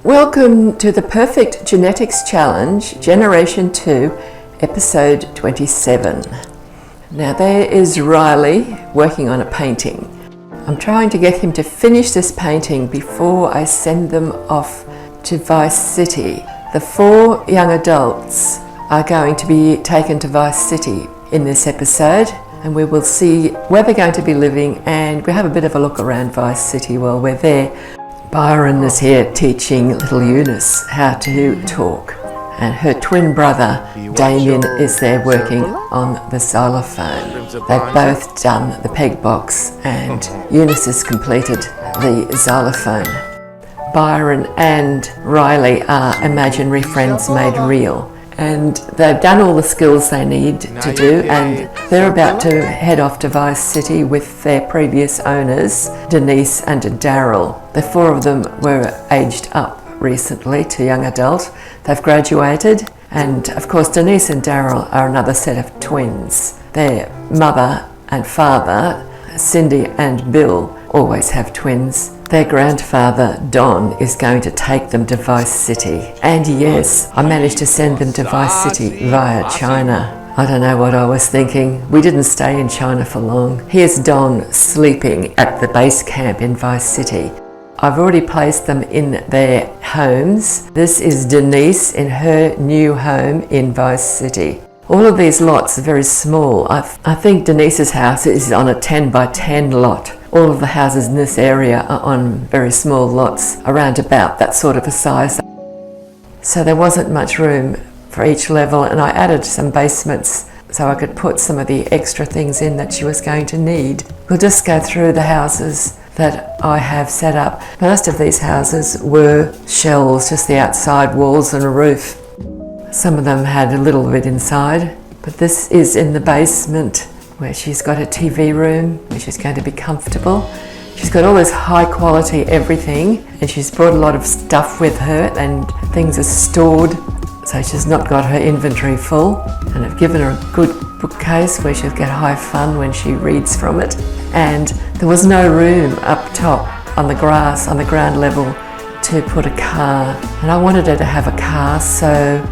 Welcome to the Perfect Genetics Challenge, Generation 2, Episode 27. Now there is Riley working on a painting. I'm trying to get him to finish this painting before I send them off to Vice City. The 4 young adults are going to be taken to Vice City in this episode, and we will see where they're going to be living, and we have a bit of a look around Vice City while we're there. Byron is here teaching little Eunice how to talk, and her twin brother Damien is there working on the xylophone. They've both done the peg box, and Eunice has completed the xylophone. Byron and Riley are imaginary friends made real, and they've done all the skills they need to do, and they're about to head off to Vice City with their previous owners, Denise and Daryl. The 4 of them were aged up recently to young adult. They've graduated, and of course Denise and Daryl are another set of twins. Their mother and father, Cindy and Bill, always have twins. Their grandfather, Don, is going to take them to Vice City. And yes, I managed to send them to Vice City via China. I don't know what I was thinking. We didn't stay in China for long. Here's Don sleeping at the base camp in Vice City. I've already placed them in their homes. This is Denise in her new home in Vice City. All of these lots are very small. I think Denise's house is on a 10 by 10 lot. All of the houses in this area are on very small lots, around about that sort of a size. So there wasn't much room for each level, and I added some basements so I could put some of the extra things in that she was going to need. We'll just go through the houses that I have set up. Most of these houses were shells, just the outside walls and a roof. Some of them had a little bit inside, but this is in the basement, where she's got a TV room, which is going to be comfortable. She's got all this high quality everything, and she's brought a lot of stuff with her, and things are stored, so she's not got her inventory full. And I've given her a good bookcase where she'll get high fun when she reads from it. And there was no room up top on the grass, on the ground level, to put a car, and I wanted her to have a car, so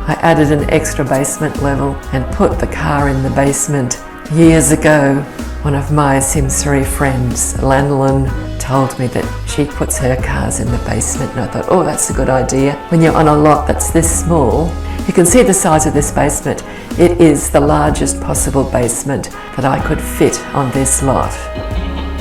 I added an extra basement level and put the car in the basement. Years ago, one of my Sims 3 friends, Lanolin, told me that she puts her cars in the basement, and I thought, oh, that's a good idea. When you're on a lot that's this small, you can see the size of this basement. It is the largest possible basement that I could fit on this lot.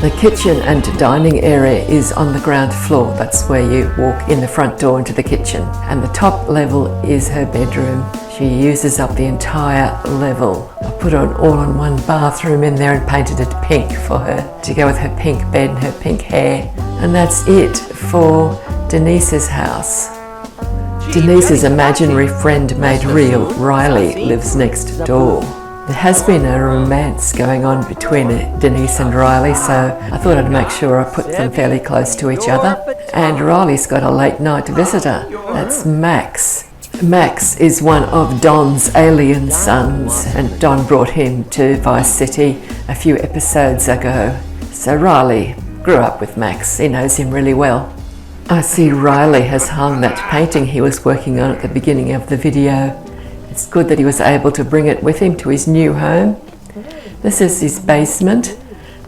The kitchen and dining area is on the ground floor. That's where you walk in the front door into the kitchen. And the top level is her bedroom. She uses up the entire level. I put an all-in-one bathroom in there and painted it pink for her to go with her pink bed and her pink hair. And that's it for Denise's house. Denise's imaginary friend made real, Riley, lives next door. There has been a romance going on between Denise and Riley, so I thought I'd make sure I put them fairly close to each other. And Riley's got a late night visitor. That's Max. Max is one of Don's alien sons, and Don brought him to Vice City a few episodes ago. So Riley grew up with Max. He knows him really well. I see Riley has hung that painting he was working on at the beginning of the video. It's good that he was able to bring it with him to his new home. This is his basement,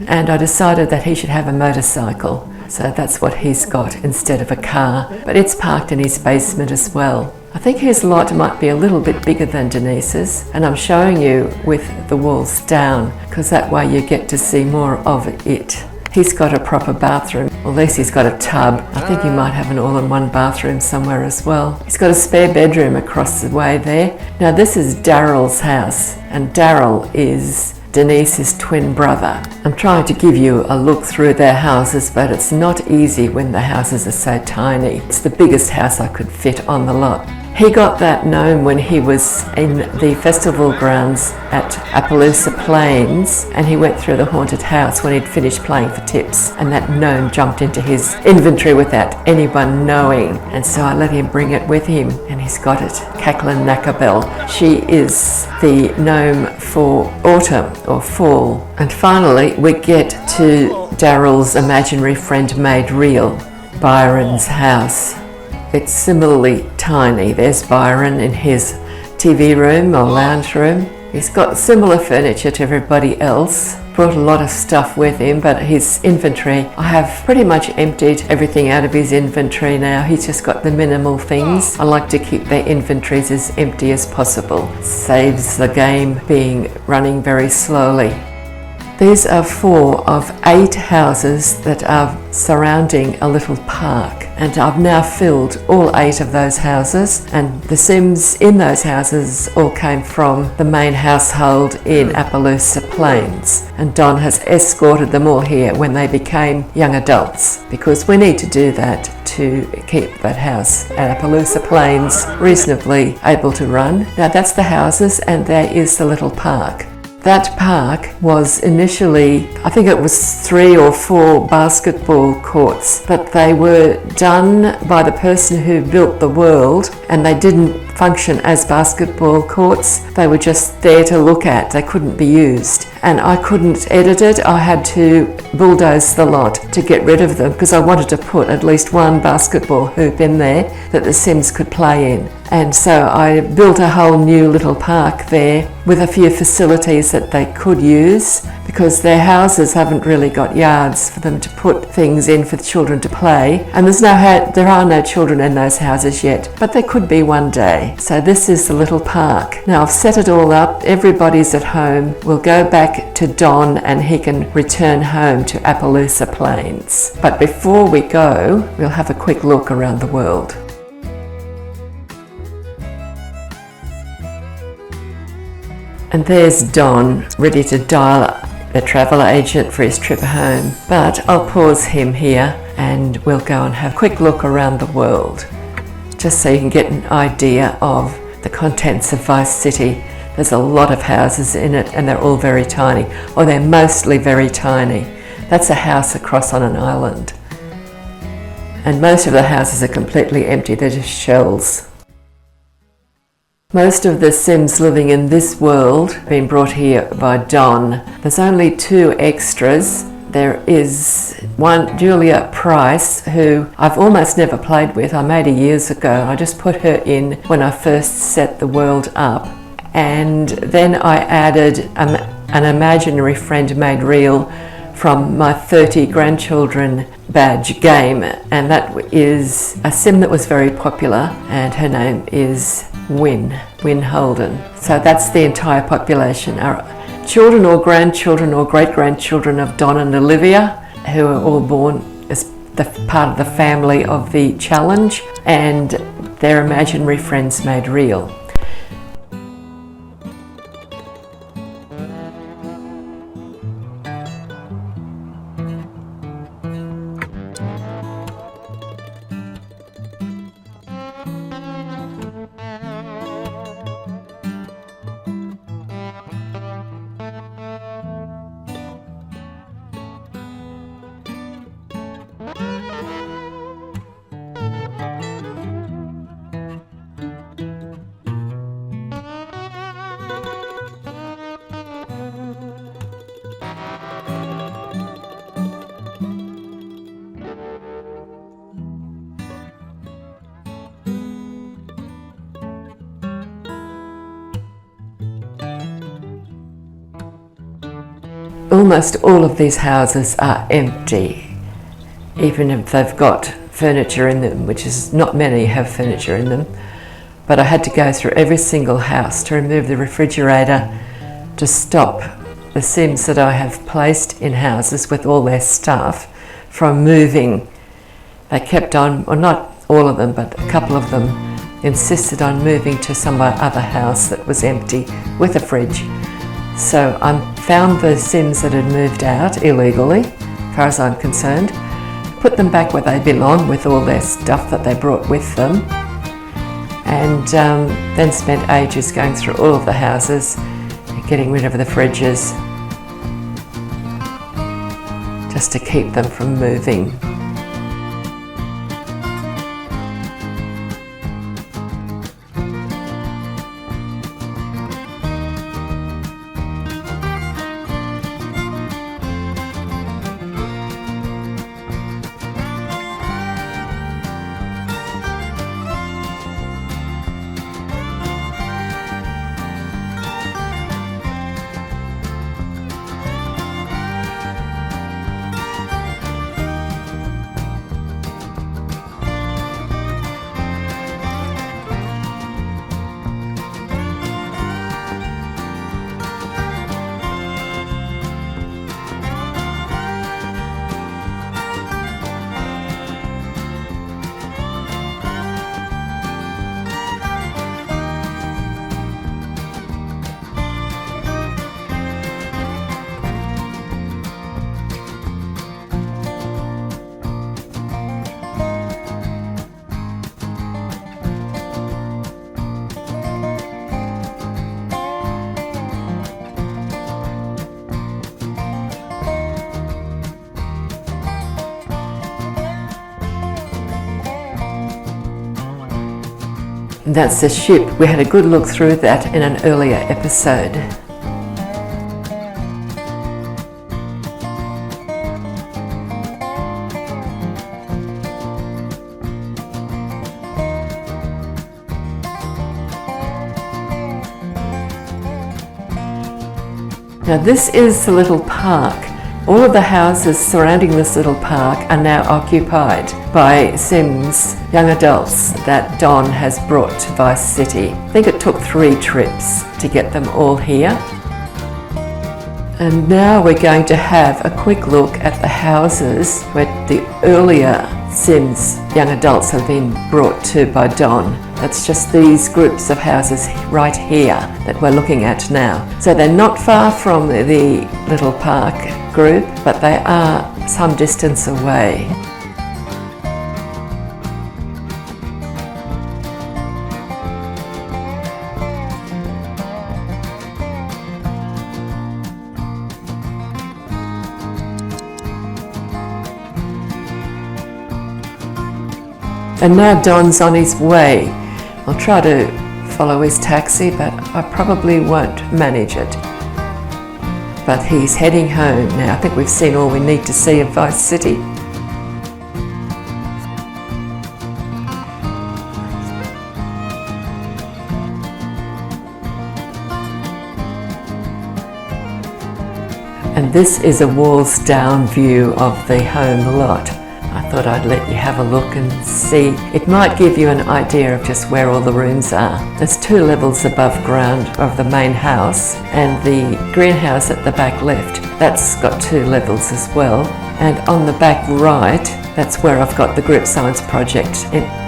and I decided that he should have a motorcycle, so that's what he's got instead of a car, but it's parked in his basement as well. I think his lot might be a little bit bigger than Denise's, and I'm showing you with the walls down because that way you get to see more of it. He's got a proper bathroom, or at least he's got a tub. I think he might have an all-in-one bathroom somewhere as well. He's got a spare bedroom across the way there. Now this is Daryl's house, and Daryl is Denise's twin brother. I'm trying to give you a look through their houses, but it's not easy when the houses are so tiny. It's the biggest house I could fit on the lot. He got that gnome when he was in the festival grounds at Appaloosa Plains, and he went through the haunted house when he'd finished playing for tips, and that gnome jumped into his inventory without anyone knowing, and so I let him bring it with him, and he's got it. Cacklin Nakabel. She is the gnome for autumn or fall. And finally we get to Daryl's imaginary friend made real, Byron's house. it's similarly tiny. There's Byron in his TV room or lounge room. He's got similar furniture to everybody else. Brought a lot of stuff with him, but his inventory, I have pretty much emptied everything out of his inventory now. He's just got the minimal things. I like to keep their inventories as empty as possible. Saves the game running very slowly. These are 4 of 8 houses that are surrounding a little park, and I've now filled all 8 of those houses, and the Sims in those houses all came from the main household in Appaloosa Plains, and Don has escorted them all here when they became young adults, because we need to do that to keep that house at Appaloosa Plains reasonably able to run. Now that's the houses, and there is the little park. That park was initially, I think it was 3 or 4 basketball courts, but they were done by the person who built the world, and they didn't function as basketball courts. They were just there to look at. They couldn't be used. And I couldn't edit it. I had to bulldoze the lot to get rid of them because I wanted to put at least one basketball hoop in there that the Sims could play in. And so I built a whole new little park there with a few facilities that they could use, because their houses haven't really got yards for them to put things in for the children to play. And there are no children in those houses yet, but there could be one day. So this is the little park. Now I've set it all up. Everybody's at home. We'll go back to Don and he can return home to Appaloosa Plains. But before we go, we'll have a quick look around the world. And there's Don, ready to dial the travel agent for his trip home. But I'll pause him here and we'll go and have a quick look around the world, just so you can get an idea of the contents of Vice City. There's a lot of houses in it and they're all very tiny, or they're mostly very tiny. That's a house across on an island. And most of the houses are completely empty, they're just shells. Most of the Sims living in this world have been brought here by Don. There's only 2 extras. There is one, Julia Price, who I've almost never played with. I made her years ago. I just put her in when I first set the world up. And then I added an imaginary friend made real from my 30 grandchildren badge game, and that is a Sim that was very popular, and her name is Win Holden. So that's the entire population. Our children or grandchildren or great-grandchildren of Don and Olivia, who are all born as the part of the family of the challenge, and their imaginary friends made real. Almost all of these houses are empty, even if they've got furniture in them, which is not many have furniture in them. But I had to go through every single house to remove the refrigerator to stop the Sims that I have placed in houses with all their stuff from moving. They kept on, or not all of them, but a couple of them insisted on moving to some other house that was empty with a fridge. So I found the Sims that had moved out illegally, as far as I'm concerned, put them back where they belong with all their stuff that they brought with them, and then spent ages going through all of the houses and getting rid of the fridges just to keep them from moving. And that's the ship. We had a good look through that in an earlier episode. Now this is the little park. All of the houses surrounding this little park are now occupied by Sims young adults that Don has brought to Vice City. I think it took 3 trips to get them all here. And now we're going to have a quick look at the houses where the earlier Sims young adults have been brought to by Don. That's just these groups of houses right here that we're looking at now. So they're not far from the little park group, but they are some distance away. And now Don's on his way. I'll try to follow his taxi, but I probably won't manage it. But he's heading home now. I think we've seen all we need to see of Vice City. And this is a walls down view of the home lot. I thought I'd let you have a look and see. It might give you an idea of just where all the rooms are. There's 2 levels above ground of the main house, and the greenhouse at the back left, that's got 2 levels as well. And on the back right, that's where I've got the group science project.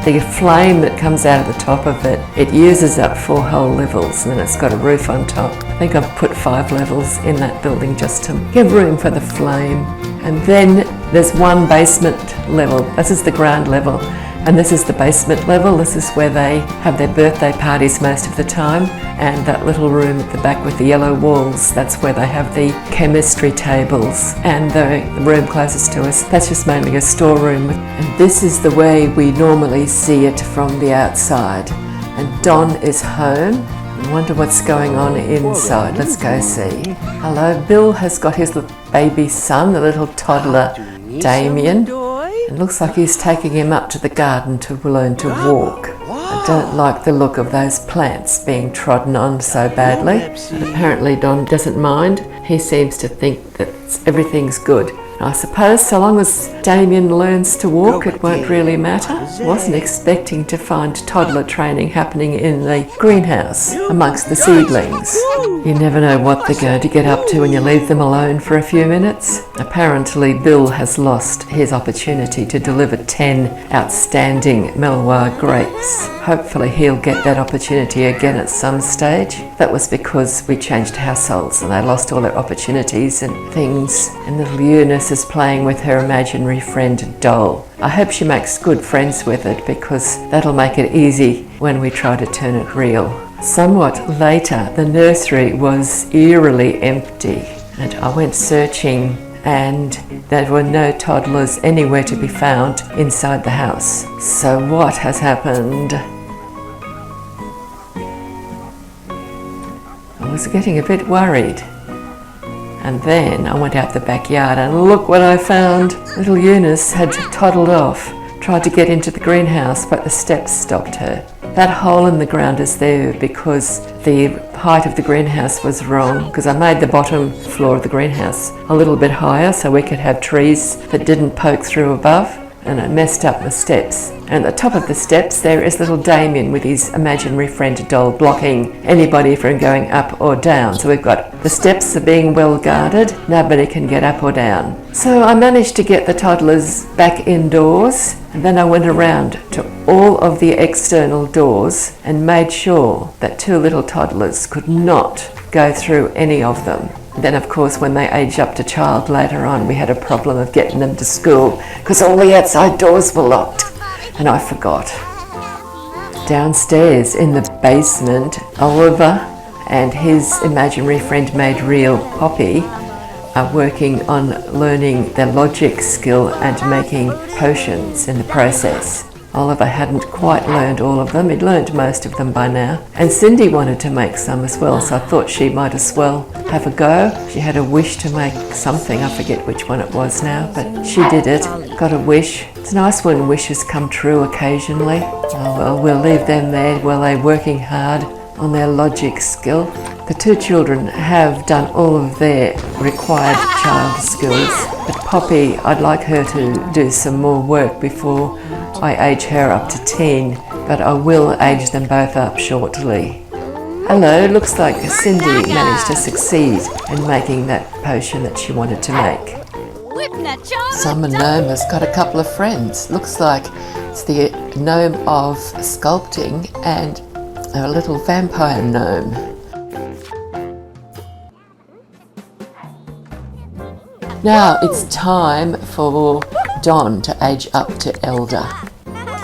The flame that comes out of the top of it, it uses up 4 whole levels, and then it's got a roof on top. I think I've put 5 levels in that building just to give room for the flame. And then there's 1 basement level. This is the ground level, and this is the basement level. This is where they have their birthday parties most of the time. And that little room at the back with the yellow walls, that's where they have the chemistry tables. And the room closest to us, that's just mainly a storeroom. And this is the way we normally see it from the outside. And Don is home. I wonder what's going on inside. Let's go see. Hello, Bill has got his baby son, the little toddler Damien. It looks like he's taking him up to the garden to learn to walk. I don't like the look of those plants being trodden on so badly. But apparently Don doesn't mind. He seems to think that everything's good. I suppose so long as Damien learns to walk, it won't really matter. Wasn't expecting to find toddler training happening in the greenhouse amongst the seedlings. You never know what they're going to get up to when you leave them alone for a few minutes. Apparently Bill has lost his opportunity to deliver 10 outstanding Mellois grapes. Hopefully he'll get that opportunity again at some stage. That was because we changed households and they lost all their opportunities and things. And little Eunice is playing with her imaginary friend doll. I hope she makes good friends with it, because that'll make it easy when we try to turn it real. Somewhat later, the nursery was eerily empty, and I went searching and there were no toddlers anywhere to be found inside the house. So what has happened? I was getting a bit worried. And then I went out the backyard and look what I found. Little Eunice had toddled off, tried to get into the greenhouse, but the steps stopped her. That hole in the ground is there because the height of the greenhouse was wrong, because I made the bottom floor of the greenhouse a little bit higher so we could have trees that didn't poke through above, and I messed up the steps. And at the top of the steps there is little Damien with his imaginary friend doll blocking anybody from going up or down. So we've got the steps are being well guarded, nobody can get up or down. So I managed to get the toddlers back indoors, and then I went around to all of the external doors and made sure that 2 little toddlers could not go through any of them. Then of course when they age up to child later on, we had a problem of getting them to school because all the outside doors were locked, and I forgot. Downstairs in the basement, Oliver and his imaginary friend made real Poppy are working on learning their logic skill and making potions in the process. Oliver hadn't quite learned all of them. He'd learned most of them by now. And Cindy wanted to make some as well, so I thought she might as well have a go. She had a wish to make something. I forget which one it was now, but she did it. Got a wish. It's nice when wishes come true occasionally. Oh well, we'll leave them there while they're working hard on their logic skill. The two children have done all of their required child skills, but Poppy, I'd like her to do some more work before I age her up to teen, but I will age them both up shortly. Hello, looks like Cindy managed to succeed in making that potion that she wanted to make. Simon Gnome has got a couple of friends. Looks like it's the gnome of sculpting and a little vampire gnome. Now it's time for Don to age up to elder.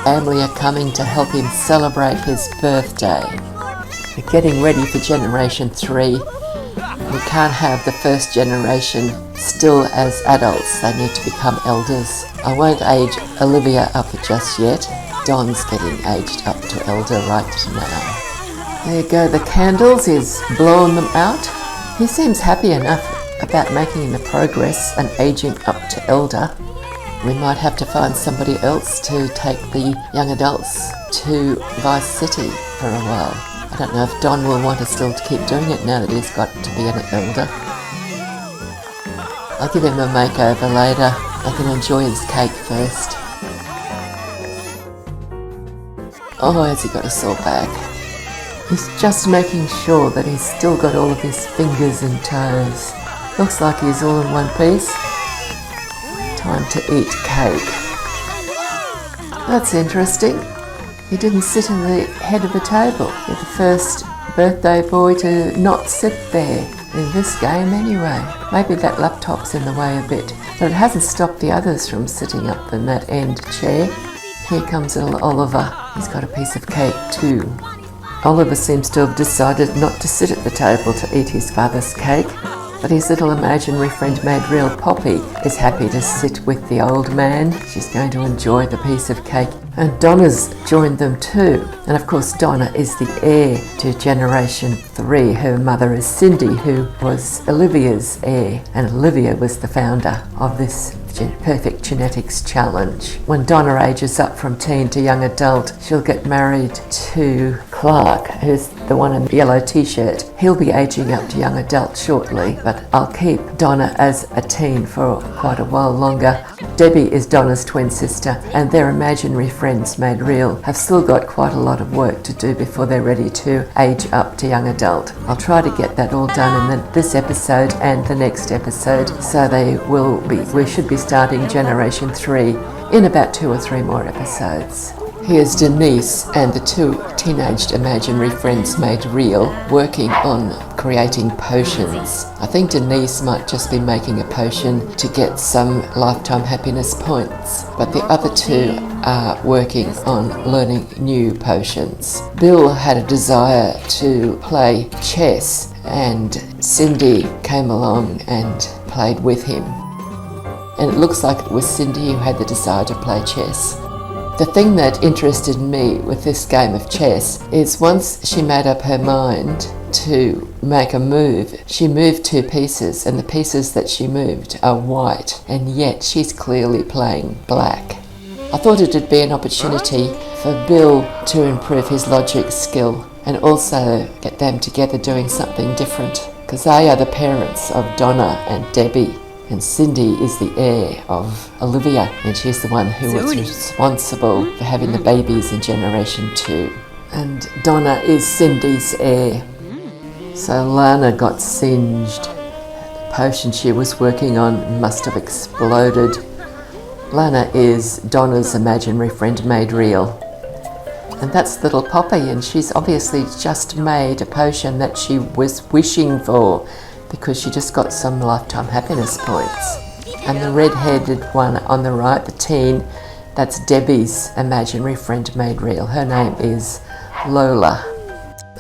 Family are coming to help him celebrate his birthday. We're getting ready for Generation 3. We can't have the first generation still as adults. They need to become elders. I won't age Olivia up just yet. Don's getting aged up to elder right now. There you go, the candles, he's blowing them out. He seems happy enough about making the progress and aging up to elder. We might have to find somebody else to take the young adults to Vice City for a while. I don't know if Don will want to still keep doing it now that he's got to be an elder. I'll give him a makeover later. I can enjoy his cake first. Oh, has he got a sore back? He's just making sure that he's still got all of his fingers and toes. Looks like he's all in one piece. Time to eat cake. That's interesting. He didn't sit in the head of the table. You're the first birthday boy to not sit there in this game anyway. Maybe that laptop's in the way a bit, but it hasn't stopped the others from sitting up in that end chair. Here comes little Oliver. He's got a piece of cake too. Oliver seems to have decided not to sit at the table to eat his father's cake, but his little imaginary friend made real Poppy is happy to sit with the old man. She's going to enjoy the piece of cake. And Donna's joined them too. And of course Donna is the heir to Generation 3. Her mother is Cindy, who was Olivia's heir. And Olivia was the founder of this Perfect Genetics Challenge. When Donna ages up from teen to young adult, she'll get married to Clark, who's the one in the yellow t-shirt. He'll be aging up to young adult shortly, but I'll keep Donna as a teen for quite a while longer. Debbie is Donna's twin sister, and their imaginary friends made real have still got quite a lot of work to do before they're ready to age up to young adult. I'll try to get that all done in this episode and the next episode, so we should be starting Generation 3 in about 2 or 3 more episodes. Here's Denise and the two teenaged imaginary friends made real, working on creating potions. I think Denise might just be making a potion to get some lifetime happiness points, but the other two are working on learning new potions. Bill had a desire to play chess, and Cindy came along and played with him. And it looks like it was Cindy who had the desire to play chess. The thing that interested me with this game of chess is once she made up her mind to make a move, she moved 2 pieces, and the pieces that she moved are white, and yet she's clearly playing black. I thought it would be an opportunity for Bill to improve his logic skill and also get them together doing something different, because they are the parents of Donna and Debbie. And Cindy is the heir of Olivia, and she's the one who was responsible for having the babies in Generation 2. And Donna is Cindy's heir. So Lana got singed. The potion she was working on must have exploded. Lana is Donna's imaginary friend made real. And that's little Poppy, and she's obviously just made a potion that she was wishing for, because she just got some lifetime happiness points. And the red-headed one on the right, the teen, that's Debbie's imaginary friend made real. Her name is Lola.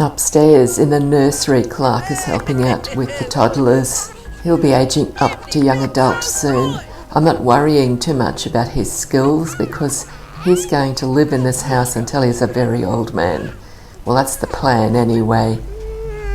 Upstairs in the nursery, Clark is helping out with the toddlers. He'll be aging up to young adult soon. I'm not worrying too much about his skills because he's going to live in this house until he's a very old man. Well, that's the plan anyway.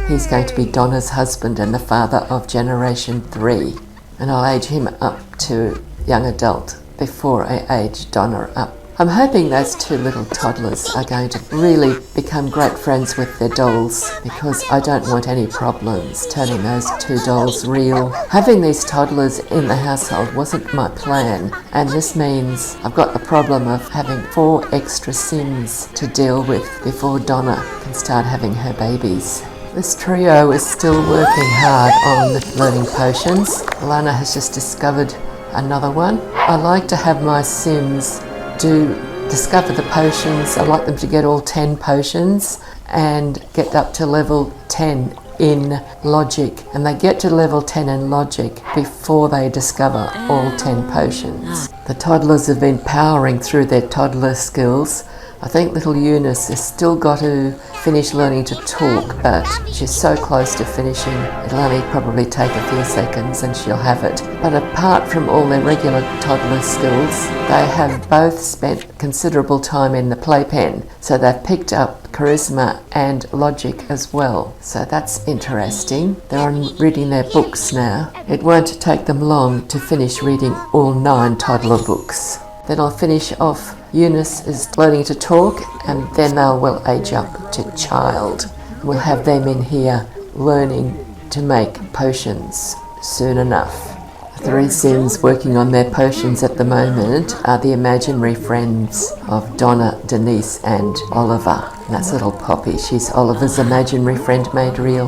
He's going to be Donna's husband and the father of generation 3. And I'll age him up to young adult before I age Donna up. I'm hoping those 2 little toddlers are going to really become great friends with their dolls, because I don't want any problems turning those 2 dolls real. Having these toddlers in the household wasn't my plan, and this means I've got the problem of having 4 extra Sims to deal with before Donna can start having her babies. This trio is still working hard on learning potions. Alana has just discovered another one. I like to have my Sims discover the potions. I like them to get all 10 potions and get up to level 10 in logic, and they get to level 10 in logic before they discover all 10 potions. The toddlers have been powering through their toddler skills. I think little Eunice has still got to finish learning to talk, but she's so close to finishing, it'll only probably take a few seconds and she'll have it. But apart from all their regular toddler skills, they have both spent considerable time in the playpen, so they've picked up charisma and logic as well. So that's interesting. They're reading their books now. It won't take them long to finish reading all 9 toddler books. Then I'll finish off. Eunice is learning to talk, and then they will age up to child. We'll have them in here learning to make potions soon enough. The 3 Sims working on their potions at the moment are the imaginary friends of Donna, Denise and Oliver. And that's little Poppy. She's Oliver's imaginary friend made real.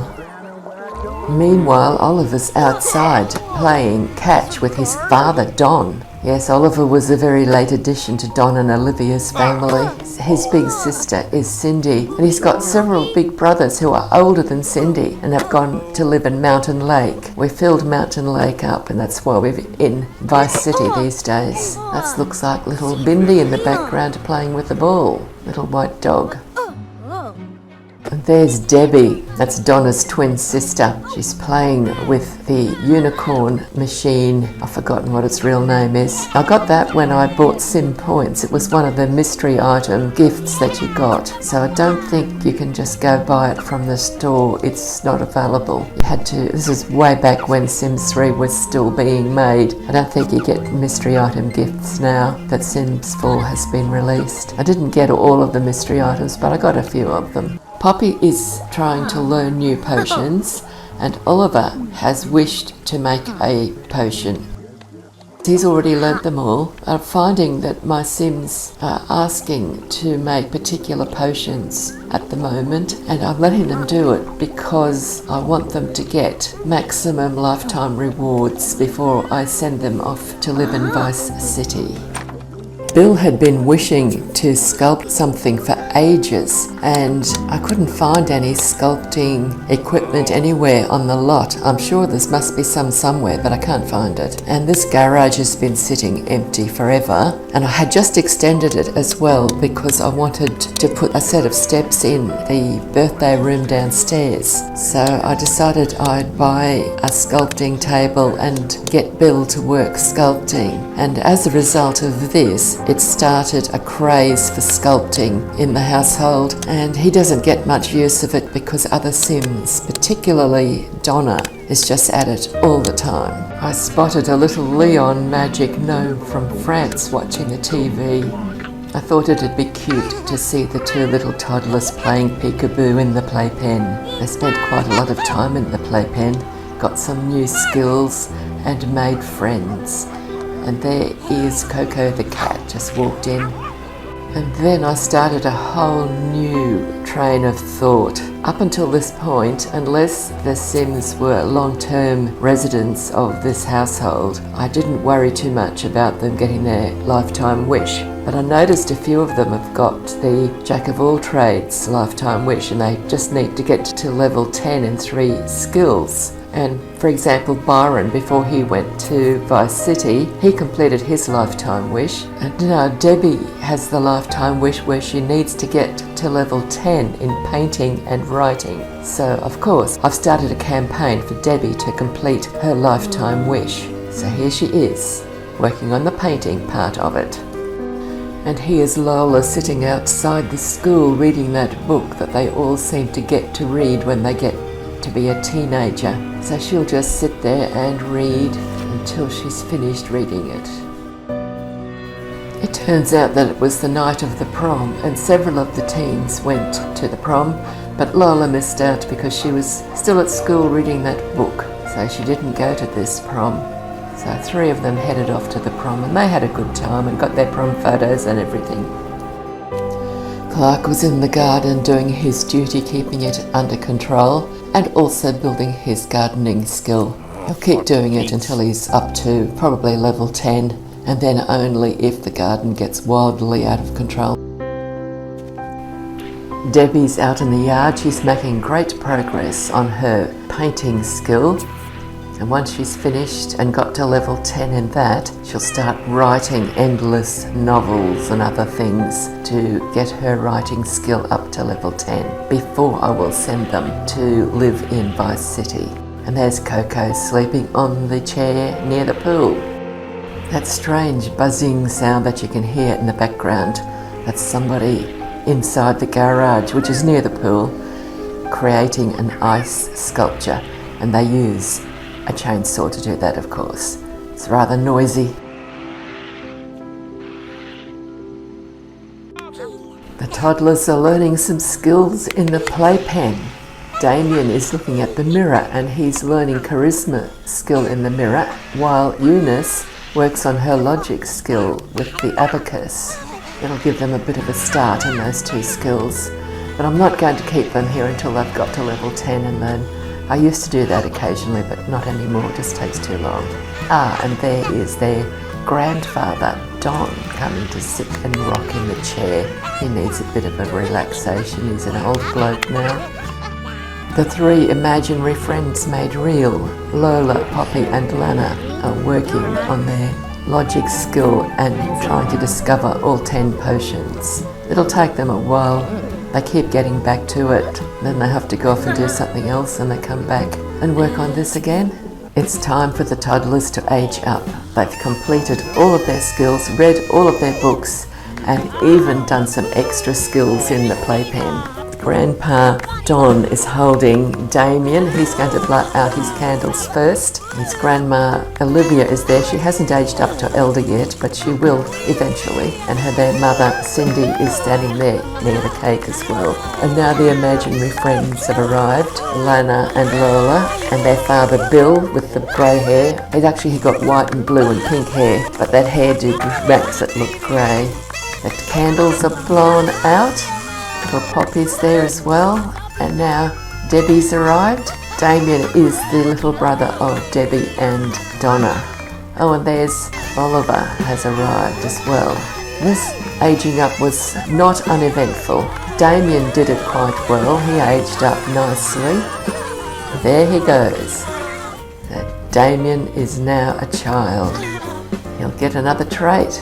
Meanwhile, Oliver's outside playing catch with his father, Don. Yes, Oliver was a very late addition to Don and Olivia's family. His big sister is Cindy, and he's got several big brothers who are older than Cindy and have gone to live in Mountain Lake. We filled Mountain Lake up, and that's why we're in Vice City these days. That looks like little Bindi in the background playing with the ball, little white dog. And there's Debbie, that's Donna's twin sister. She's playing with the unicorn machine. I've forgotten what its real name is. I got that when I bought Sim Points. It was one of the mystery item gifts that you got. So I don't think you can just go buy it from the store. It's not available. You had to, this is way back when Sims 3 was still being made. I don't think you get mystery item gifts now that Sims 4 has been released. I didn't get all of the mystery items, but I got a few of them. Poppy is trying to learn new potions, and Oliver has wished to make a potion. He's already learnt them all. I'm finding that my Sims are asking to make particular potions at the moment, and I'm letting them do it because I want them to get maximum lifetime rewards before I send them off to live in Vice City. Bill had been wishing to sculpt something for ages, and I couldn't find any sculpting equipment anywhere on the lot. I'm sure there must be some somewhere, but I can't find it. And this garage has been sitting empty forever, and I had just extended it as well because I wanted to put a set of steps in the birthday room downstairs. So I decided I'd buy a sculpting table and get Bill to work sculpting. And as a result of this, it started a craze for sculpting in the household, and he doesn't get much use of it because other Sims, particularly Donna, is just at it all the time. I spotted a little Leon magic gnome from France watching the TV. I thought it'd be cute to see the 2 little toddlers playing peekaboo in the playpen. They spent quite a lot of time in the playpen, got some new skills and made friends. And there is Coco the cat, just walked in. And then I started a whole new train of thought. Up until this point, unless the Sims were long-term residents of this household, I didn't worry too much about them getting their lifetime wish. But I noticed a few of them have got the Jack of all trades lifetime wish, and they just need to get to level 10 in 3 skills. And for example, Byron, before he went to Vice City, he completed his lifetime wish. And now Debbie has the lifetime wish where she needs to get to level 10 in painting and writing. So of course, I've started a campaign for Debbie to complete her lifetime wish. So here she is, working on the painting part of it. And here's Lola sitting outside the school reading that book that they all seem to get to read when they get to be a teenager. So she'll just sit there and read until she's finished reading it. It turns out that it was the night of the prom, and several of the teens went to the prom, but Lola missed out because she was still at school reading that book, so she didn't go to this prom. So 3 of them headed off to the prom, and they had a good time and got their prom photos and everything. Clark was in the garden doing his duty, keeping it under control and also building his gardening skill. He'll keep doing it until he's up to probably level 10, and then only if the garden gets wildly out of control. Debbie's out in the yard. She's making great progress on her painting skill. And once she's finished and got to level 10 in that, she'll start writing endless novels and other things to get her writing skill up to level 10 before I will send them to live in Vice City. And there's Coco sleeping on the chair near the pool. That strange buzzing sound that you can hear in the background, that's somebody inside the garage, which is near the pool, creating an ice sculpture, and they use a chainsaw to do that, of course. It's rather noisy. The toddlers are learning some skills in the playpen. Damien is looking at the mirror and he's learning charisma skill in the mirror, while Eunice works on her logic skill with the abacus. It'll give them a bit of a start in those 2 skills, but I'm not going to keep them here until they've got to level 10 and then. I used to do that occasionally, but not anymore, it just takes too long. And there is their grandfather, Don, coming to sit and rock in the chair. He needs a bit of a relaxation, he's an old bloke now. The 3 imaginary friends made real, Lola, Poppy and Lana, are working on their logic skill and trying to discover all 10 potions. It'll take them a while. They keep getting back to it, then they have to go off and do something else, and they come back and work on this again. It's time for the toddlers to age up. They've completed all of their skills, read all of their books, and even done some extra skills in the playpen. Grandpa Don is holding Damien. He's going to blow out his candles first. His grandma Olivia is there. She hasn't aged up to elder yet, but she will eventually. And their mother Cindy is standing there near the cake as well. And now the imaginary friends have arrived, Lana and Lola, and their father Bill with the grey hair. He got white and blue and pink hair, but that hairdo makes it look grey. The candles are blown out. Little Poppy's there as well, and now Debbie's arrived. Damien is the little brother of Debbie and Donna. Oh, and there's Oliver has arrived as well. This aging up was not uneventful. Damien did it quite well. He aged up nicely. There he goes. Damien is now a child. He'll get another trait.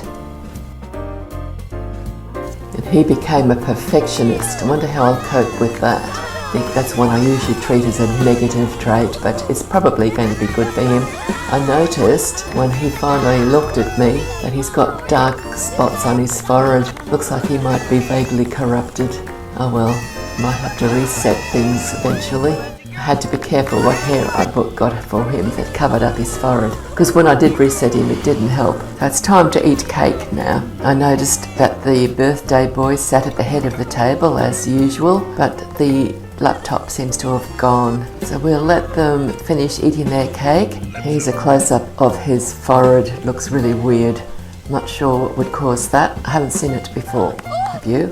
He became a perfectionist. I wonder how I'll cope with that. I think that's one I usually treat as a negative trait, but it's probably going to be good for him. I noticed when he finally looked at me that he's got dark spots on his forehead. Looks like he might be vaguely corrupted. Oh well, might have to reset things eventually. I had to be careful what hair I got for him that covered up his forehead, because when I did reset him it didn't help. So it's time to eat cake now. I noticed that the birthday boy sat at the head of the table as usual, but the laptop seems to have gone. So we'll let them finish eating their cake. Here's a close-up of his forehead. It looks really weird. I'm not sure what would cause that. I haven't seen it before. Have you?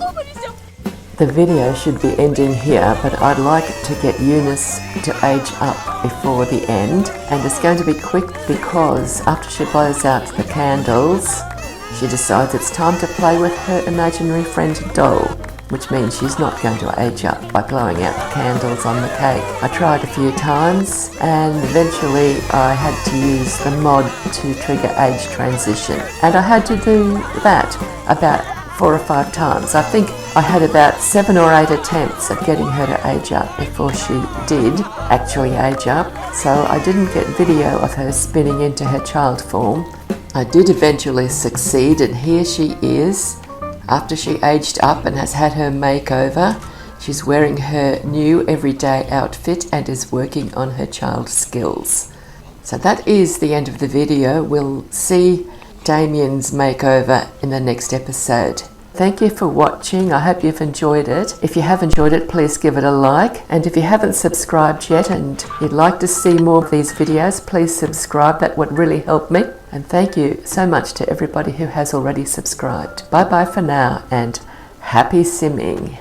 The video should be ending here, but I'd like to get Eunice to age up before the end, and it's going to be quick because after she blows out the candles, she decides it's time to play with her imaginary friend doll, which means she's not going to age up by blowing out the candles on the cake. I tried a few times and eventually I had to use the mod to trigger age transition, and I had to do that about 4 or 5 times. I think I had about 7 or 8 attempts at getting her to age up before she did actually age up, so I didn't get video of her spinning into her child form. I did eventually succeed, and here she is After she aged up and has had her makeover, she's wearing her new everyday outfit and is working on her child skills. So that is the end of the video. We'll see Damien's makeover in the next episode. Thank you for watching. I hope you've enjoyed it. If you have enjoyed it, please give it a like. And if you haven't subscribed yet and you'd like to see more of these videos, please subscribe. That would really help me. And thank you so much to everybody who has already subscribed. Bye bye for now and happy simming.